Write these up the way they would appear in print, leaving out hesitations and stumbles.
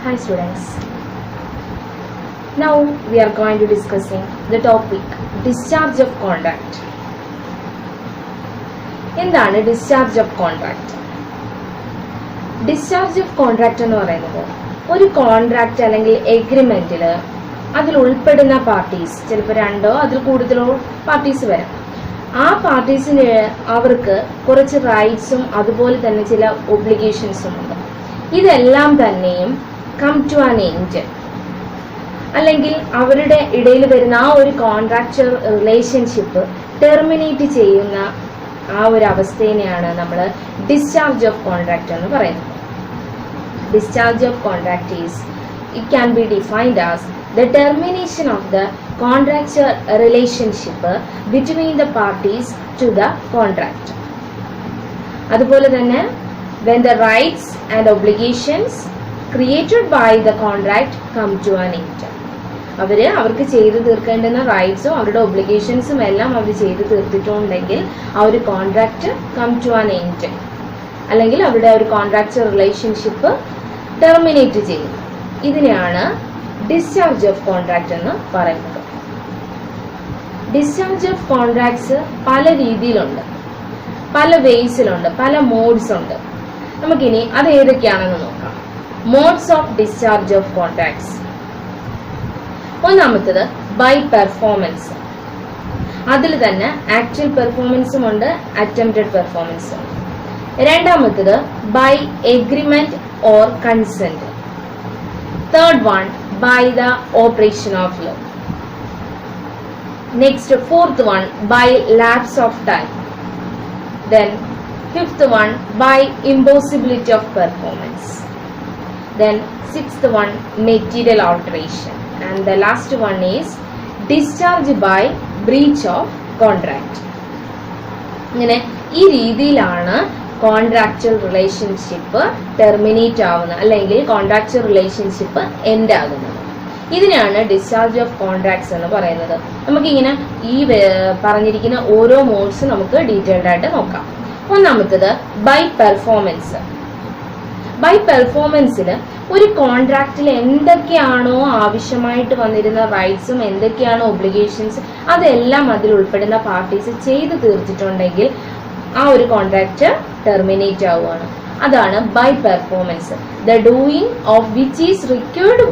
Hi students. Now we are going to discussing the topic discharge of contract. എന്താണ് discharge of contract? Discharge of contract എന്ന് പറയുന്നത് ഒരു contract അല്ലെങ്കിൽ എഗ്രിമെന്റിൽ അതിൽ ഉൾപ്പെടുന്ന പാർട്ടീസ്, ചിലപ്പോൾ രണ്ടോ അതിൽ കൂടുതലോ പാർട്ടീസ് വരാം. ആ പാർട്ടീസിന് അവർക്ക് കുറച്ച് റൈറ്റ്സും അതുപോലെ തന്നെ ചില ഒബ്ലിഗേഷൻസും ഉണ്ട്. ഇതെല്ലാം തന്നെയും കം ടു ആൻ എൻഡ്, അല്ലെങ്കിൽ അവരുടെ ഇടയിൽ വരുന്ന ആ ഒരു കോൺട്രാക്ച്വൽ റിലേഷൻഷിപ്പ് ടെർമിനേറ്റ് ചെയ്യുന്ന ആ ഒരു അവസ്ഥേനെയാണ് നമ്മൾ ഡിസ്ചാർജ് ഓഫ് കോൺട്രാക്ട് എന്ന് പറയുന്നത്. Discharge of contract is it can be defined as the termination of the contractual relationship between the parties to the contract. അതുപോലെ തന്നെ when the rights and obligations created by the contract come to an end. അവർക്ക് ചെയ്തു തീർക്കേണ്ടുന്ന റൈറ്റ്സും അവരുടെ ഒബ്ലിഗേഷൻസും എല്ലാം അവർ ചെയ്തു തീർത്തിട്ടുണ്ടെങ്കിൽ ആ ഒരു contract come to an end, അല്ലെങ്കിൽ അവരുടെ ഒരു കോൺട്രാക്ച്വൽ റിലേഷൻഷിപ്പ് ടെർമിനേറ്റ് ചെയ്യും. ഇതിനെയാണ് ഡിസ്ചാർജ് ഓഫ് കോൺട്രാക്ട് എന്ന് പറയുന്നത്. ഡിസ്ചാർജ് ഓഫ് കോൺട്രാക്ട്സ് പല രീതിയിലുണ്ട്, പല വേസിലുണ്ട്, പല മോഡ്സ് ഉണ്ട്. നമുക്കിനി അത് ഏതൊക്കെയാണെന്ന് നോക്കാം. Modes of discharge of contracts. ഒന്നാമത്തത് ബൈ പെർഫോമൻസ്. അതിൽ തന്നെ ആക്ച്വൽ പെർഫോമൻസും ഉണ്ട്, അറ്റംപ്റ്റഡ് പെർഫോമൻസും ഉണ്ട്. രണ്ടാമത്തത് by agreement or consent. Third one by the operation of law. Next, fourth one by lapse of time. Then fifth one by impossibility of performance. Then sixth one material alteration, and the last one is discharge by breach of contract. ഇങ്ങനെ ഈ രീതിയിലാണ് contractual relationship terminate ആവുന്നത്, അല്ലെങ്കിൽ contractual relationship end ആകുന്നത്. ഇതിനാണ് discharge of contracts എന്ന് പറയുന്നത്. നമുക്കിങ്ങനെ ഈ പറഞ്ഞിരിക്കുന്ന ഓരോ മോഡ്സും നമുക്ക് ഡീറ്റെയിൽഡ് ആയിട്ട് നോക്കാം. ഒന്നാമത്തത് ബൈ പെർഫോമൻസ്. ബൈ പെർഫോമൻസിൽ ഒരു കോൺട്രാക്റ്റിൽ എന്തൊക്കെയാണോ ആവശ്യമായിട്ട് വന്നിരുന്ന റൈറ്റ്സും എന്തൊക്കെയാണോ ഒബ്ലിഗേഷൻസ് അതെല്ലാം അതിൽ ഉൾപ്പെടുന്ന പാർട്ടീസ് ചെയ്തു തീർത്തിട്ടുണ്ടെങ്കിൽ ആ ഒരു കോൺട്രാക്റ്റ് ടെർമിനേറ്റ് ആവുകയാണ്. അതാണ് by performance. The doing of which is required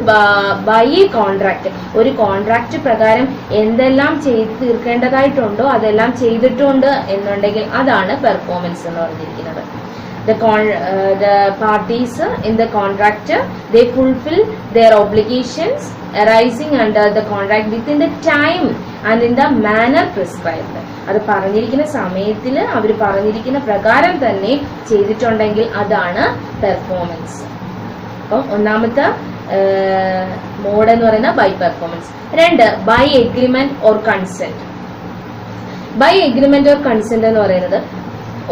by a contract. ഒരു കോൺട്രാക്ട് പ്രകാരം എന്തെല്ലാം ചെയ്ത് തീർക്കേണ്ടതായിട്ടുണ്ടോ അതെല്ലാം ചെയ്തിട്ടുണ്ട് എന്നുണ്ടെങ്കിൽ അതാണ് പെർഫോമൻസ് എന്ന് പറഞ്ഞിരിക്കുന്നത്. The parties in the contract, they fulfill their obligations arising under the contract within the time and in the manner prescribed. അത് പറഞ്ഞിരിക്കുന്ന സമയത്തിൽ അവർ പറഞ്ഞിരിക്കുന്ന പ്രകാരം തന്നെ ചെയ്തിട്ടുണ്ടെങ്കിൽ അതാണ് പെർഫോമൻസ്. അപ്പം ഒന്നാമത്തെ മോഡ് എന്ന് പറയുന്ന ബൈ പെർഫോമൻസ്. രണ്ട്, by agreement or consent. By agreement or consent എന്ന് പറയുന്നത്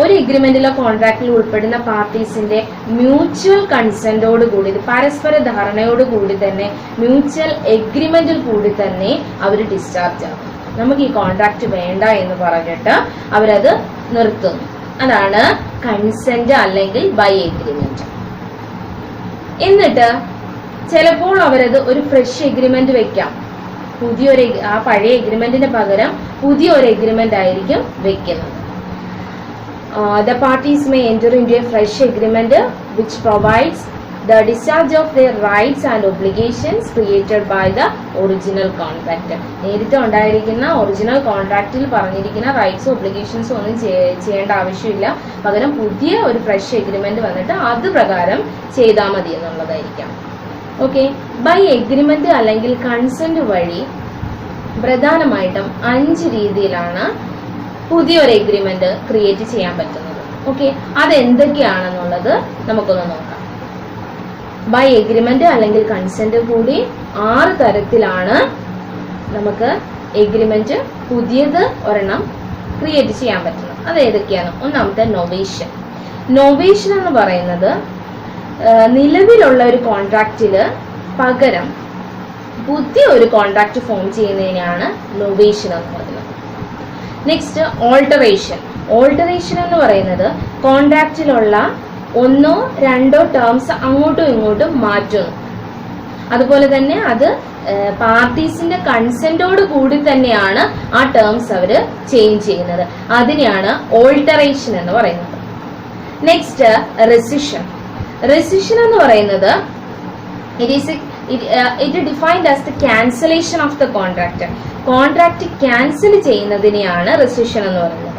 ഒരു എഗ്രിമെന്റിലോ കോൺട്രാക്റ്റിൽ ഉൾപ്പെടുന്ന പാർട്ടീസിന്റെ മ്യൂച്വൽ കൺസെന്റോട് കൂടി, പരസ്പര ധാരണയോട് കൂടി തന്നെ, മ്യൂച്വൽ എഗ്രിമെന്റിൽ കൂടി തന്നെ അവർ ഡിസ്ചാർജ് ആകും. നമുക്ക് ഈ കോൺട്രാക്ട് വേണ്ട എന്ന് പറഞ്ഞിട്ട് അവരത് നിർത്തുന്നു. അതാണ് കൺസെന്റ് അല്ലെങ്കിൽ ബൈ എഗ്രിമെന്റ്. എന്നിട്ട് ചിലപ്പോൾ അവരത് ഒരു ഫ്രഷ് എഗ്രിമെന്റ് വെക്കാം. ആ പഴയ എഗ്രിമെന്റിന് പകരം പുതിയൊരു എഗ്രിമെന്റ് ആയിരിക്കും വെക്കുന്നത്. The parties may enter into a fresh agreement which provides the discharge of their rights and obligations created by the original contract. നേരത്തെ ഉണ്ടായിരിക്കുന്ന ഒറിജിനൽ കോൺട്രാക്റ്റിൽ പറഞ്ഞിരിക്കുന്ന റൈറ്റ്സും ഒബ്ലിഗേഷൻസും ഒന്നും ചെയ്യേണ്ട ആവശ്യമില്ല. പകരം പുതിയ ഒരു ഫ്രഷ് എഗ്രിമെന്റ് വന്നിട്ട് അത് പ്രകാരം ചെയ്താൽ മതി എന്നുള്ളതായിരിക്കാം. ഓക്കെ. ബൈ എഗ്രിമെന്റ് അല്ലെങ്കിൽ കൺസെന്റ് വഴി പ്രധാനമായിട്ടും 5 രീതിയിലാണ് പുതിയൊരു എഗ്രിമെന്റ് ക്രിയേറ്റ് ചെയ്യാൻ പറ്റുന്നത്. ഓക്കെ, അതെന്തൊക്കെയാണെന്നുള്ളത് നമുക്കൊന്ന് നോക്കാം. ബൈ എഗ്രിമെന്റ് അല്ലെങ്കിൽ കൺസെന്റ് കൂടി 6 തരത്തിലാണ് നമുക്ക് എഗ്രിമെന്റ് പുതിയത് ഒരെണ്ണം ക്രിയേറ്റ് ചെയ്യാൻ പറ്റുന്നത്. അത് ഏതൊക്കെയാണ്? ഒന്നാമത്തെ നൊവേഷൻ. നൊവേഷൻ എന്ന് പറയുന്നത് നിലവിലുള്ള ഒരു കോൺട്രാക്റ്റില് പകരം പുതിയ ഒരു കോൺട്രാക്ട് ഫോം ചെയ്യുന്നതിനാണ് നൊവേഷൻ എന്ന് പറയുന്നത്. Next, alteration. ഓൾട്ടറേഷൻ എന്ന് പറയുന്നത് കോൺട്രാക്റ്റിലുള്ള 1 or 2 ടേംസ് അങ്ങോട്ടും ഇങ്ങോട്ടും മാറ്റുന്നു. അതുപോലെ തന്നെ അത് പാർട്ടീസിന്റെ കൺസെന്റോട് കൂടി തന്നെയാണ് ആ ടേംസ് അവര് ചേഞ്ച് ചെയ്യുന്നത്. അതിനെയാണ് ഓൾട്ടറേഷൻ എന്ന് പറയുന്നത്. നെക്സ്റ്റ് റെസിഷൻ. റെസിഷൻ എന്ന് പറയുന്നത് it defined as the cancellation of the contract. Contract cancel ചെയ്യുന്നതിനെയാണ് റെസിഷൻ എന്ന് പറയുന്നത്.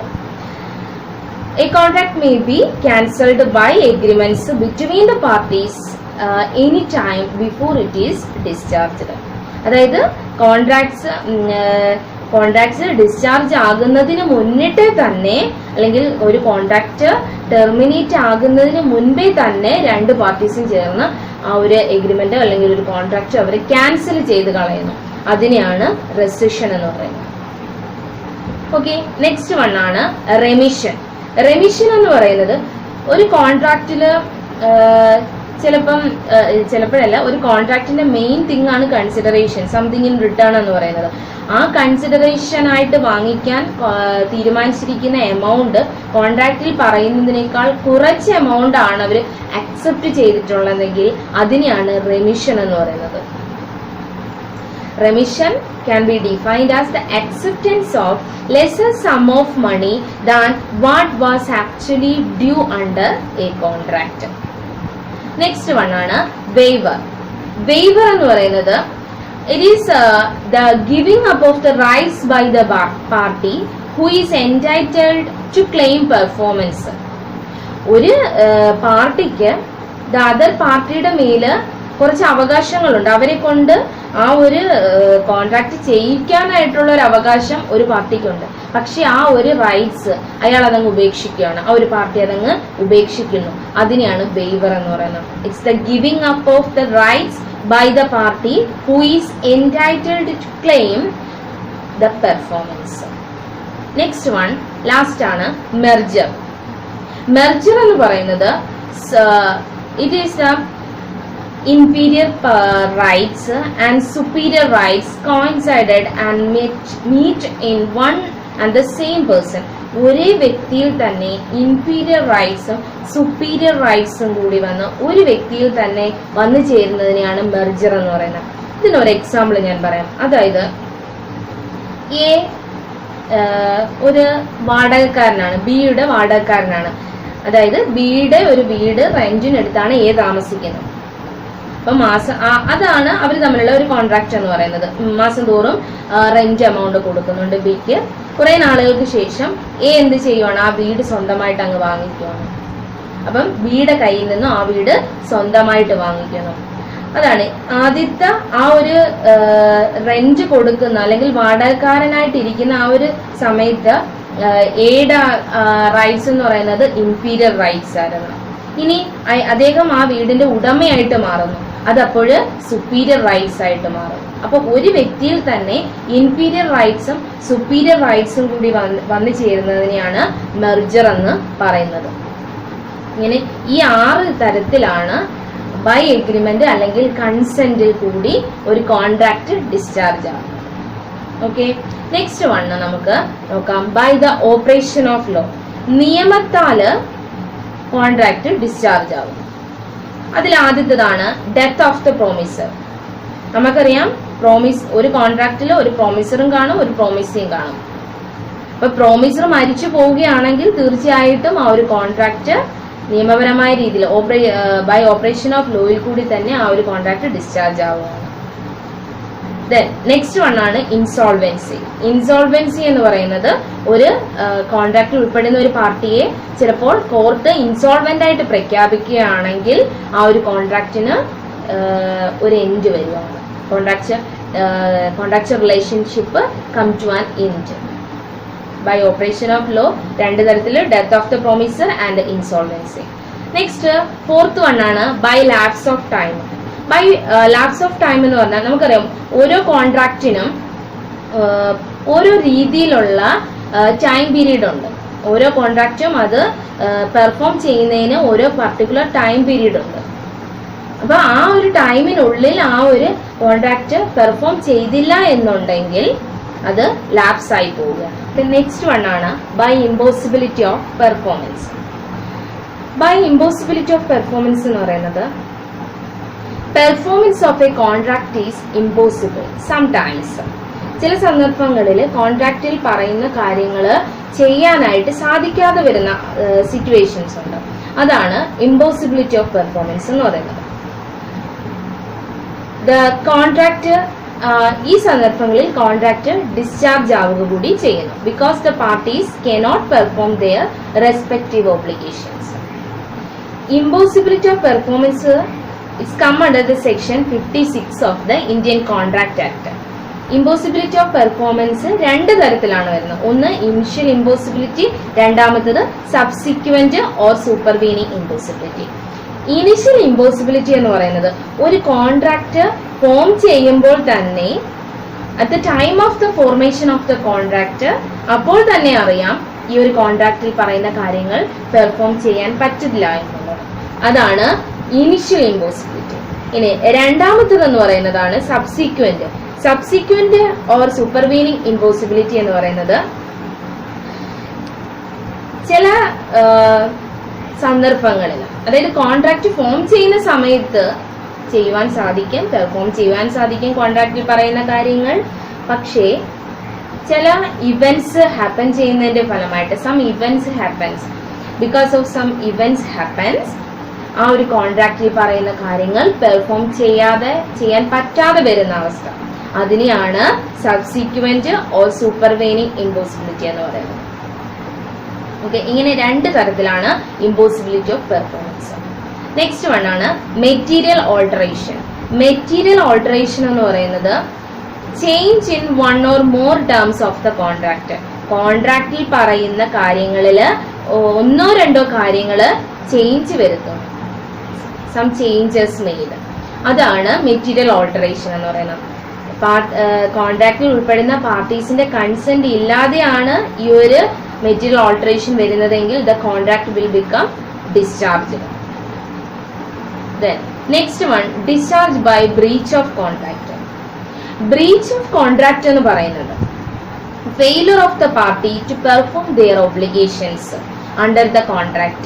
A contract may be cancelled by agreements between the parties any time before it is discharged. അതായത് കോൺട്രാക്ട്സ് ഡിസ്ചാർജ് ആകുന്നതിന് മുന്നിട്ടേ തന്നെ, അല്ലെങ്കിൽ ഒരു കോൺട്രാക്ട് ടെർമിനേറ്റ് ആകുന്നതിന് മുൻപേ തന്നെ രണ്ട് പാർട്ടീസും ചേർന്ന് ആ ഒരു എഗ്രിമെന്റ് അല്ലെങ്കിൽ ഒരു കോൺട്രാക്ട് അവർ ക്യാൻസൽ ചെയ്ത് കളയുന്നു. അതിനെയാണ് റെസിഷൻ എന്ന് പറയുന്നത്. ഓക്കെ, നെക്സ്റ്റ് വൺ ആണ് റെമിഷൻ. റെമിഷൻ എന്ന് പറയുന്നത് ഒരു കോൺട്രാക്റ്റില് ചിലപ്പോഴല്ല, ഒരു കോൺട്രാക്റ്റിന്റെ മെയിൻ തിങ് ആണ് കൺസിഡറേഷൻ, സംതിങ് ഇൻ റിട്ടേൺ എന്ന് പറയുന്നത്. ആ കൺസിഡറേഷൻ ആയിട്ട് വാങ്ങിക്കാൻ തീരുമാനിച്ചിരിക്കുന്ന എമൗണ്ട് കോൺട്രാക്റ്റിൽ പറയുന്നതിനേക്കാൾ കുറച്ച് എമൗണ്ട് ആണ് അവർ അക്സെപ്റ്റ് ചെയ്തിട്ടുള്ളതെങ്കിൽ അതിനെയാണ് റെമിഷൻ എന്ന് പറയുന്നത്. Remission can be defined as the acceptance of lesser sum of money than what was actually due under a contract. Next one ആണ് waiver. Waiver എന്ന് പറയുന്നത് it is the giving up of the rights by the party who is entitled to claim performance. ഒരു പാർട്ടിക്ക് the other പാർട്ടിയുടെ മേല് കുറച്ച് അവകാശങ്ങളുണ്ട്. അവരെ കൊണ്ട് ആ ഒരു കോൺട്രാക്ട് ചെയ്യിക്കാനായിട്ടുള്ള ഒരു അവകാശം ഒരു പാർട്ടിക്കുണ്ട്. പക്ഷെ ആ ഒരു റൈറ്റ്സ് അയാൾ അതങ്ങ് ഉപേക്ഷിക്കുകയാണ്, ആ ഒരു പാർട്ടി അതങ്ങ് ഉപേക്ഷിക്കുന്നു. അതിനെയാണ് വെയ്വർ എന്ന് പറയുന്നത്. It's the giving up of the rights by the party who is entitled to claim the performance. Next one, last ആണ് മെർജർ. മെർജർ എന്ന് പറയുന്നത് it is the inferior rights and superior rights coincided and meet in one and the same person. ഒരേ വ്യക്തിയിൽ തന്നെ inferior റൈറ്റ്സും superior റൈറ്റ്സും കൂടി വന്ന് ഒരു വ്യക്തിയിൽ തന്നെ വന്നു ചേരുന്നതിനെയാണ് മെർജർ എന്ന് പറയുന്നത്. ഇതിനൊരു എക്സാമ്പിൾ ഞാൻ പറയാം. അതായത് ഒരു വാടകക്കാരനാണ്, ബിയുടെ വാടകക്കാരനാണ്. അതായത് ബിയുടെ ഒരു വീട് റെന്റിനെടുത്താണ് എ താമസിക്കുന്നത്. അപ്പൊ അതാണ് അവർ തമ്മിലുള്ള ഒരു കോൺട്രാക്ട് എന്ന് പറയുന്നത്. മാസം തോറും റെന്റ് എമൗണ്ട് കൊടുക്കുന്നുണ്ട് ബിക്ക്. കുറെ നാളുകൾക്ക് ശേഷം എ എന്ത് ചെയ്യുവാണ്, ആ വീട് സ്വന്തമായിട്ട് അങ്ങ് വാങ്ങിക്കുവാണ്. അപ്പം ബിയുടെ കയ്യിൽ നിന്നും ആ വീട് സ്വന്തമായിട്ട് വാങ്ങിക്കുന്നു. അതാണ് ആദ്യത്തെ ആ ഒരു റെന്റ് കൊടുക്കുന്ന അല്ലെങ്കിൽ വാടകക്കാരനായിട്ടിരിക്കുന്ന ആ ഒരു സമയത്ത് എയുടെ റൈറ്റ്സ് എന്ന് പറയുന്നത് ഇൻഫീരിയർ റൈറ്റ്സ് ആയിരുന്നു. ഇനി അദ്ദേഹം ആ വീടിന്റെ ഉടമയായിട്ട് മാറുന്നു, അതപ്പോൾ സുപ്പീരിയർ റൈറ്റ്സ് ആയിട്ട് മാറും. അപ്പൊ ഒരു വ്യക്തിയിൽ തന്നെ ഇൻഫീരിയർ റൈറ്റ്സും സുപ്പീരിയർ റൈറ്റ്സും കൂടി വന്നു ചേരുന്നതിനെയാണ് മെർജർ എന്ന് പറയുന്നത്. ഇങ്ങനെ ഈ 6 തരത്തിലാണ് ബൈ എഗ്രിമെന്റ് അല്ലെങ്കിൽ കൺസെന്റിൽ കൂടി ഒരു കോൺട്രാക്ട് ഡിസ്ചാർജ് ആകും. ഓക്കെ, നെക്സ്റ്റ് വൺ നമുക്ക് നോക്കാം. By the operation of law. നിയമത്താല് കോൺട്രാക്ട് ഡിസ്ചാർജ് ആകും. അതിൽ ആദ്യത്തേതാണ് ഡെത്ത് ഓഫ് ദ പ്രോമിസർ. നമുക്കറിയാം, ഒരു കോൺട്രാക്റ്റിൽ ഒരു പ്രോമിസറും കാണും, ഒരു പ്രോമിസിയും കാണും. അപ്പൊ പ്രോമിസർ മരിച്ചു പോവുകയാണെങ്കിൽ തീർച്ചയായിട്ടും ആ ഒരു കോൺട്രാക്ട് നിയമപരമായ രീതിയിൽ ബൈ ഓപ്പറേഷൻ ഓഫ് ലോയിൽ കൂടി തന്നെ ആ ഒരു കോൺട്രാക്ട് ഡിസ്ചാർജ് ആവുകയാണ്. നെക്സ്റ്റ് വൺ ആണ് ഇൻസോൾവെൻസി. ഇൻസോൾവെൻസി എന്ന് പറയുന്നത് ഒരു കോൺട്രാക്റ്റിൽ ഉൾപ്പെടുന്ന ഒരു പാർട്ടിയെ ചിലപ്പോൾ കോർട്ട് ഇൻസോൾവെന്റ് ആയിട്ട് പ്രഖ്യാപിക്കുകയാണെങ്കിൽ ആ ഒരു കോൺട്രാക്റ്റിന് ഒരു എൻഡ് വരുവാണ്. Contractual relationship come to an end by operation of law. 2 തരത്തിൽ, death of the promisor and insolvency. Next fourth one ആണ് by lapse of time. By lapse of time എന്ന് പറഞ്ഞാൽ നമുക്കറിയാം, ഓരോ കോൺട്രാക്റ്റിനും ഓരോ രീതിയിലുള്ള ടൈം പീരീഡ് ഉണ്ട്. ഓരോ കോൺട്രാക്റ്റും അത് പെർഫോം ചെയ്യുന്നതിന് ഓരോ പർട്ടിക്കുലർ ടൈം പീരീഡ് ഉണ്ട്. അപ്പൊ ആ ഒരു ടൈമിനുള്ളിൽ ആ ഒരു കോൺട്രാക്ട് പെർഫോം ചെയ്തില്ല എന്നുണ്ടെങ്കിൽ അത് ലാപ്സ് ആയി പോവുക. നെക്സ്റ്റ് വൺ ആണ് by impossibility of performance. By impossibility of performance എന്ന് പറയുന്നത് performance of a contract is impossible sometimes. ചില സന്ദർഭങ്ങളിൽ കോൺട്രാക്റ്റിൽ പറയുന്ന കാര്യങ്ങൾ ചെയ്യാനായിട്ട് സാധിക്കാതെ വരുന്ന സിറ്റുവേഷൻസ് ഉണ്ട്. അതാണ് ഇമ്പോസിബിലിറ്റി ഓഫ് പെർഫോമൻസ് എന്ന് പറയുന്നത്. കോൺട്രാക്ട് ഈ സന്ദർഭങ്ങളിൽ കോൺട്രാക്ട് ഡിസ്ചാർജ് ആവുക കൂടി ചെയ്യുന്നു. Because the parties cannot perform their respective obligations. Impossibility of performance is come under the section 56 of the Indian contract act. Impossibility of performance രണ്ട് തരത്തിലാണ് വരുന്നത്. ഒന്ന് ഇനിഷ്യൽ ഇമ്പോസിബിലിറ്റി, രണ്ടാമത്തത് subsequent or supervening impossibility. Initial impossibility എന്ന് പറയുന്നത് ഒരു contract form ചെയ്യുമ്പോൾ തന്നെ at the time of the formation of the contract അപ്പോൾ തന്നെ അറിയാം ഈ ഒരു കോൺട്രാക്റ്റിൽ പറയുന്ന കാര്യങ്ങൾ പെർഫോം ചെയ്യാൻ പറ്റില്ല എന്നുള്ളത്. അതാണ് ഇനിഷ്യൽ ഇമ്പോസിബിലിറ്റി. ഇനി രണ്ടാമത്തതെന്ന് പറയുന്നതാണ് subsequent. Subsequent or supervening impossibility എന്ന് പറയുന്നത് ചില സന്ദർഭങ്ങളിൽ, അതായത് കോൺട്രാക്ട് ഫോം ചെയ്യുന്ന സമയത്ത് ചെയ്യുവാൻ സാധിക്കും, പെർഫോം ചെയ്യുവാൻ സാധിക്കും കോൺട്രാക്റ്റിൽ പറയുന്ന കാര്യങ്ങൾ. പക്ഷേ ചില ഇവന്റ്സ് ഹാപ്പൻ ചെയ്യുന്നതിന്റെ ഫലമായിട്ട് some events happens, because of some events happens ആ ഒരു കോൺട്രാക്റ്റിൽ പറയുന്ന കാര്യങ്ങൾ പെർഫോം ചെയ്യാൻ പറ്റാതെ വരുന്ന അവസ്ഥ, അതിനെയാണ് സബ്സിക്വന്റ് ഓർ സൂപ്പർവീനിങ് ഇമ്പോസിബിലിറ്റി എന്ന് പറയുന്നത്. ഓക്കെ, ഇങ്ങനെ രണ്ട് തരത്തിലാണ് impossibility of performance. Next one ആണ് മെറ്റീരിയൽ ഓൾട്ടറേഷൻ. മെറ്റീരിയൽ ഓൾട്ടറേഷൻ എന്ന് പറയുന്നത് change in one or more terms of the contract. കോൺട്രാക്റ്റിൽ പറയുന്ന കാര്യങ്ങളിൽ ഒന്നോ രണ്ടോ കാര്യങ്ങൾ ചേഞ്ച് വരുത്തുന്നു, സം ചേഞ്ചസ് മെയ്ഡ്. അതാണ് മെറ്റീരിയൽ ഓൾട്ടറേഷൻ എന്ന് പറയുന്നത്. കോൺട്രാക്റ്റിൽ ഉൾപ്പെടുന്ന പാർട്ടീസിന്റെ കൺസെന്റ് ഇല്ലാതെയാണ് ഈ ഒരു മെറ്റീരിയൽ ഓൾട്ടറേഷൻ വരുന്നതെങ്കിൽ the contract will become discharge. Then next one, discharge by breach of contract. Breach of contract എന്ന് പറയുന്നത് failure of the party to perform their obligations under the contract.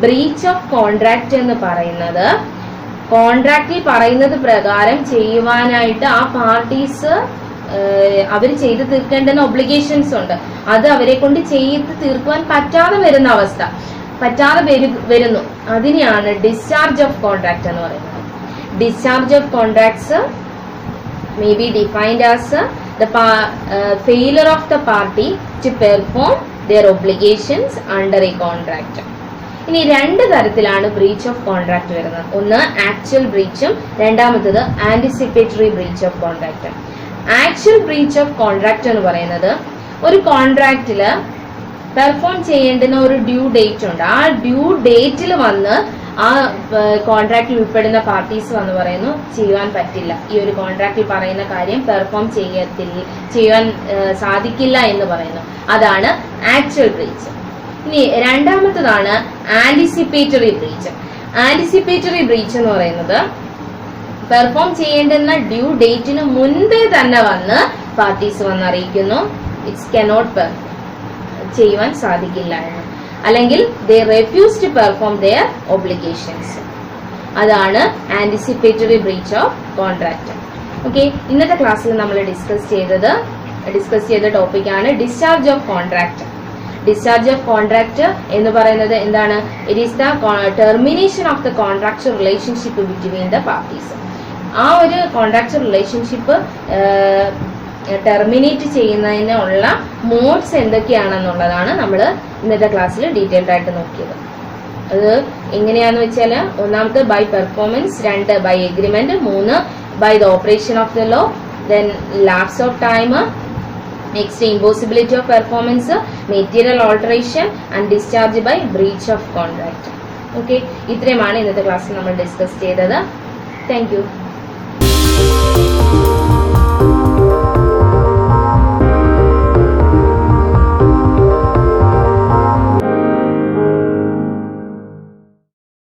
Breach of contract എന്ന് പറയുന്നത് കോൺട്രാക്റ്റിൽ പറയുന്നത് പ്രകാരം ചെയ്യുവാനായിട്ട് ആ parties അവർ ചെയ്ത് തീർക്കേണ്ടുന്ന obligations ഉണ്ട്, അത് അവരെ കൊണ്ട് ചെയ്ത് തീർക്കുവാൻ പറ്റാതെ വരുന്ന അവസ്ഥ, പറ്റാതെ വരുന്നു, അതിനെയാണ് ഡിസ്ചാർജ് ഓഫ് കോൺട്രാക്ട് എന്ന് പറയുന്നത്. Discharge of contracts may be defined as the failure of the party to perform their obligations under a contract. ഇനി രണ്ട് തരത്തിലാണ് ബ്രീച്ച് ഓഫ് കോൺട്രാക്ട് വരുന്നത്. ഒന്ന് ആക്ച്വൽ ബ്രീച്ചും രണ്ടാമത്തത് anticipatory breach of contract. Actual breach of contract എന്ന് പറയുന്നത് ഒരു കോൺട്രാക്റ്റില് പെർഫോം ചെയ്യേണ്ടുന്ന ഒരു ഡ്യൂ ഡേറ്റ് ഉണ്ട്. ആ ഡ്യൂ ഡേറ്റിൽ വന്ന് ആ കോൺട്രാക്റ്റിൽ ഉൾപ്പെടുന്ന പാർട്ടീസ് വന്ന് പറയുന്നു ചെയ്യുവാൻ പറ്റില്ല, ഈ ഒരു കോൺട്രാക്റ്റിൽ പറയുന്ന കാര്യം പെർഫോം ചെയ്യാൻ സാധിക്കില്ല എന്ന് പറയുന്നു. അതാണ് ആക്ച്വൽ ബ്രീച്ച്. ഇനി രണ്ടാമത്തതാണ് ആന്റിസിപ്പേറ്ററി ബ്രീച്ച്. ആന്റിസിപ്പേറ്ററി ബ്രീച്ച് എന്ന് പറയുന്നത് പെർഫോം ചെയ്യേണ്ടുന്ന ഡ്യൂ ഡേറ്റിന് മുൻപേ തന്നെ വന്ന് പാർട്ടീസ് വന്ന് അറിയിക്കുന്നു ഇറ്റ്സ് കനോട്ട് പെർഫോം, ചെയ്യുവാൻ സാധിക്കില്ല എന്ന്, അല്ലെങ്കിൽ they refuse to perform their obligations. അതാണ് anticipatory breach of contract. Okay, ഇന്നത്തെ ക്ലാസ്സിൽ നമ്മൾ ഡിസ്കസ് ചെയ്ത ടോപ്പിക്കാണ് discharge of contract. Discharge of contract എന്ന് പറയുന്നത് എന്താണ്? It is the termination of the contractual relationship between the parties. ആ ഒരു കോൺട്രാക്ച്വൽ റിലേഷൻഷിപ്പ് ടെർമിനേറ്റ് ചെയ്യുന്നതിനുള്ള മോഡ്സ് എന്തൊക്കെയാണെന്നുള്ളതാണ് നമ്മൾ ഇന്നത്തെ ക്ലാസ്സിൽ ഡീറ്റെയിൽഡ് ആയിട്ട് നോക്കിയത്. അത് എങ്ങനെയാന്ന് വെച്ചാൽ ഒന്നാമത്തെ ബൈ പെർഫോമൻസ്, രണ്ട് ബൈ എഗ്രിമെന്റ്, മൂന്ന് by the operation of the law, then lapse of time, next impossibility of performance, material alteration and discharge by breach of contract. Okay, ഇത്രയുമാണ് ഇന്നത്തെ ക്ലാസ്സിൽ നമ്മൾ ഡിസ്കസ് ചെയ്തത്. Thank U.